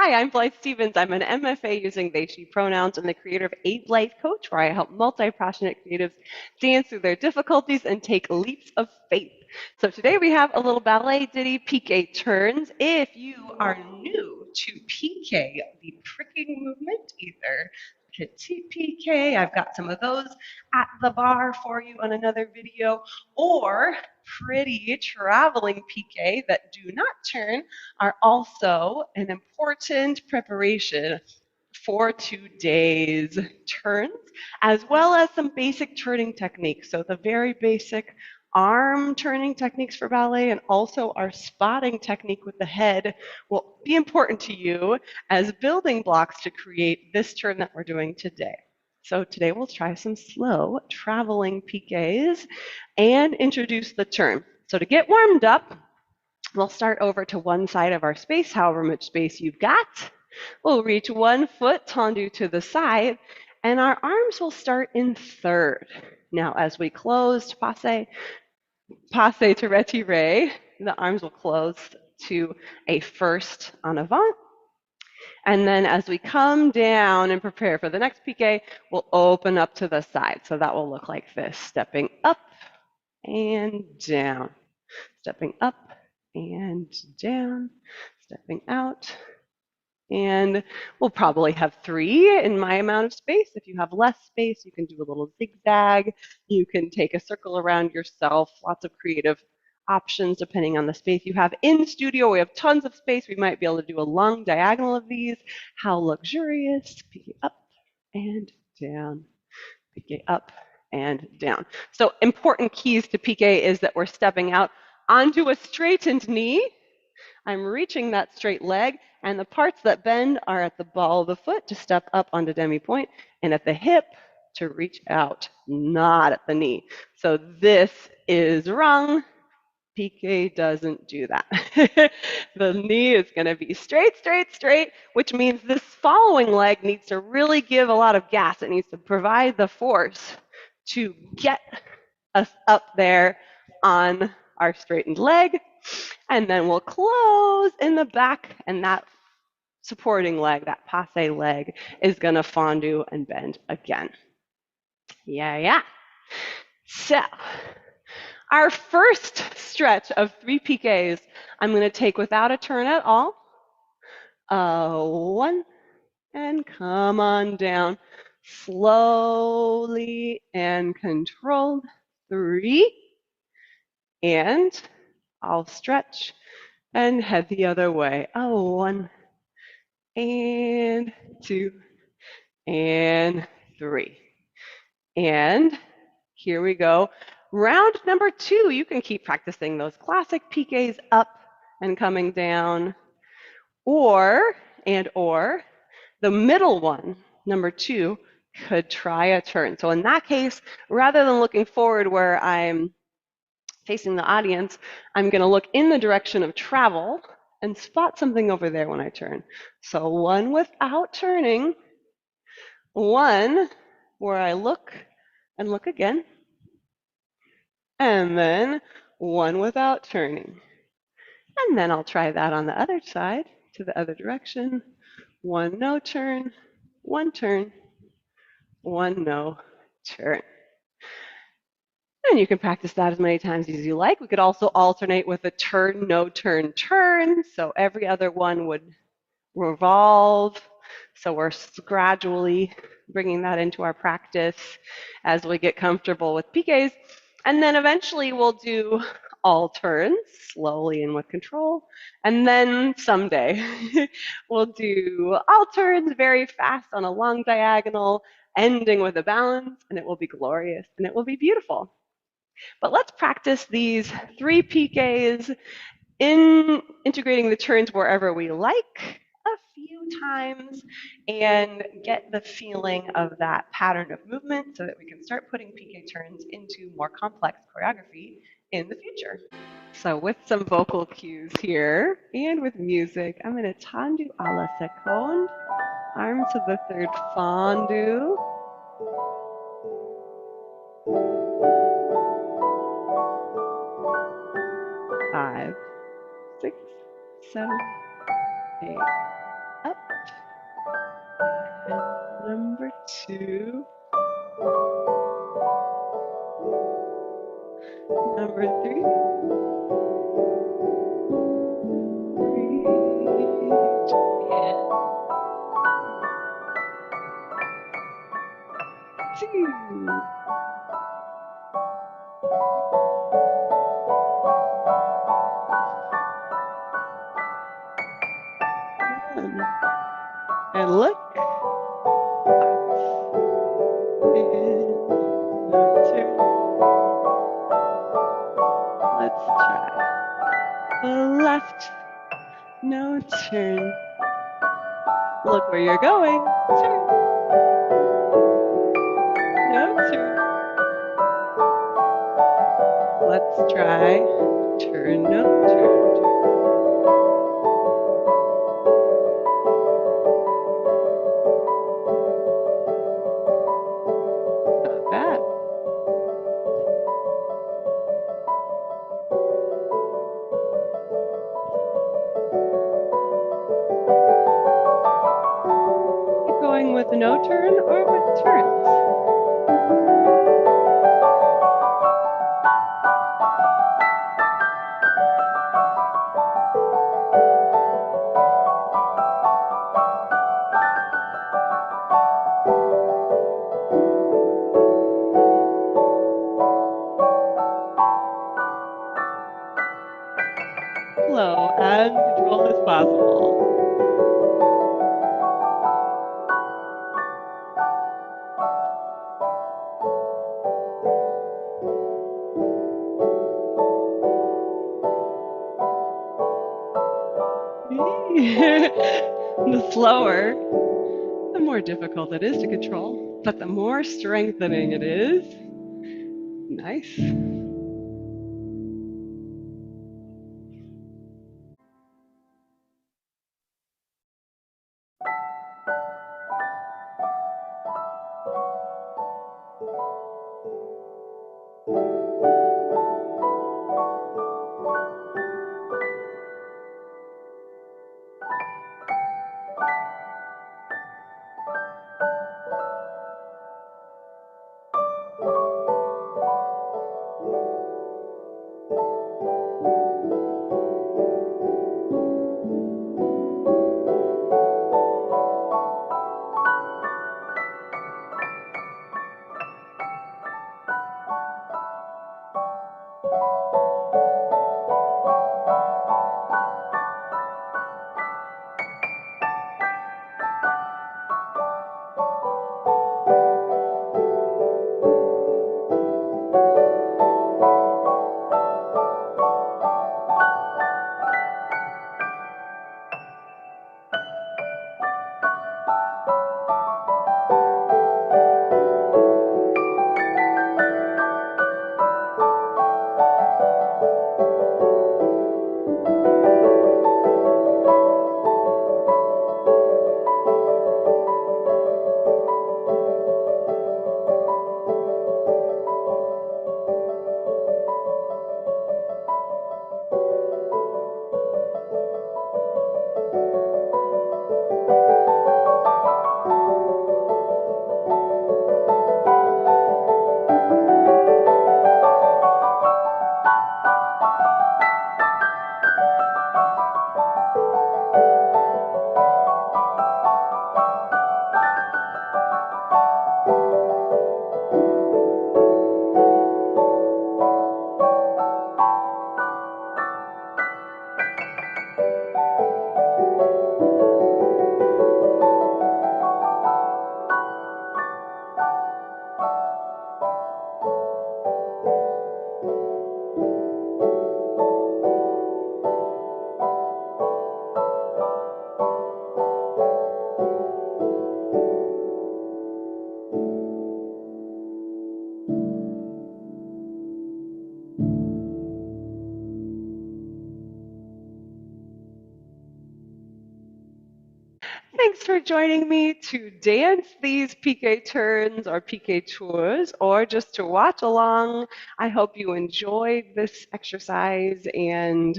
Hi, I'm Blythe Stevens. I'm an MFA using they, she pronouns and the creator of A Blythe Coach, where I help multi-passionate creatives dance through their difficulties and take leaps of faith. So today we have a little ballet ditty, Piqué Turns. If you are new to Piqué, the pricking movement, either Petit Piqué, I've got some of those at the bar for you on another video, or pretty traveling Piqué that do not turn, are also an important preparation for today's turns, as well as some basic turning techniques. So the very basic arm turning techniques for ballet and also our spotting technique with the head will be important to you as building blocks to create this turn that we're doing today. So today we'll try some slow traveling piqués and introduce the turn. So to get warmed up, we'll start over to one side of our space, however much space you've got. We'll reach one foot tendu to the side, and our arms will start in third. Now, as we close passe to retire, the arms will close to a first en avant. And then as we come down and prepare for the next piqué, we'll open up to the side. So that will look like this, stepping up and down, stepping up and down, stepping out. And we'll probably have 3 in my amount of space. If you have less space, you can do a little zigzag. You can take a circle around yourself. Lots of creative options depending on the space you have. In studio, we have tons of space. We might be able to do a long diagonal of these. How luxurious. Pique up and down. Pique up and down. So important keys to piqué is that we're stepping out onto a straightened knee. I'm reaching that straight leg, and the parts that bend are at the ball of the foot to step up onto demi-point, and at the hip to reach out, not at the knee. So this is wrong. Piqué doesn't do that. The knee is going to be straight, straight, straight, which means this following leg needs to really give a lot of gas. It needs to provide the force to get us up there on our straightened leg. And then we'll close in the back, and that supporting leg, that passe leg, is going to fondue and bend again. Yeah. So our first stretch of 3 piqués, I'm going to take without a turn at all. 1, and come on down. Slowly and controlled. 3, and I'll stretch and head the other way. 1, and 2, and 3. And here we go. Round number 2, you can keep practicing those classic piqués up and coming down, or the middle one, number 2, could try a turn. So in that case, rather than looking forward where I'm facing the audience, I'm going to look in the direction of travel and spot something over there when I turn. So 1 without turning, 1 where I look and look again, and then 1 without turning. And then I'll try that on the other side, to the other direction. 1 no turn, 1 turn, 1 no turn. And you can practice that as many times as you like. We could also alternate with a turn, no turn, turn. So every other one would revolve. So we're gradually bringing that into our practice as we get comfortable with piqués. And then eventually we'll do all turns, slowly and with control. And then someday we'll do all turns very fast on a long diagonal, ending with a balance, and it will be glorious and it will be beautiful. But let's practice these 3 piqués in integrating the turns wherever we like a few times and get the feeling of that pattern of movement so that we can start putting piqué turns into more complex choreography in the future. So with some vocal cues here and with music, I'm going to tendu à la seconde, arm to the third fondue. 5, 6, 7, 8, up, Number 2. Number 3. Reach and 2. One. And look. And no turn. Let's try. Left. No turn. Look where you're going. Turn. No turn. Let's try. Turn, no turn, turn. Not bad. Keep going with no turn or with turns. Flow and control is possible. The slower, the more difficult it is to control, but the more strengthening it is. Nice. Thanks for joining me to dance these Piqué turns or Piqué tours or just to watch along. I hope you enjoyed this exercise and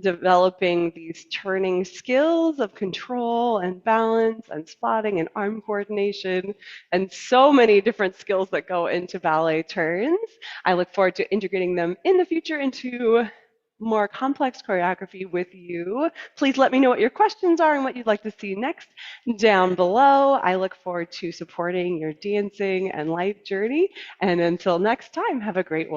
developing these turning skills of control and balance and spotting and arm coordination and so many different skills that go into ballet turns. I look forward to integrating them in the future into more complex choreography with you. Please let me know what your questions are and what you'd like to see next down below. I look forward to supporting your dancing and life journey. And until next time, have a great one.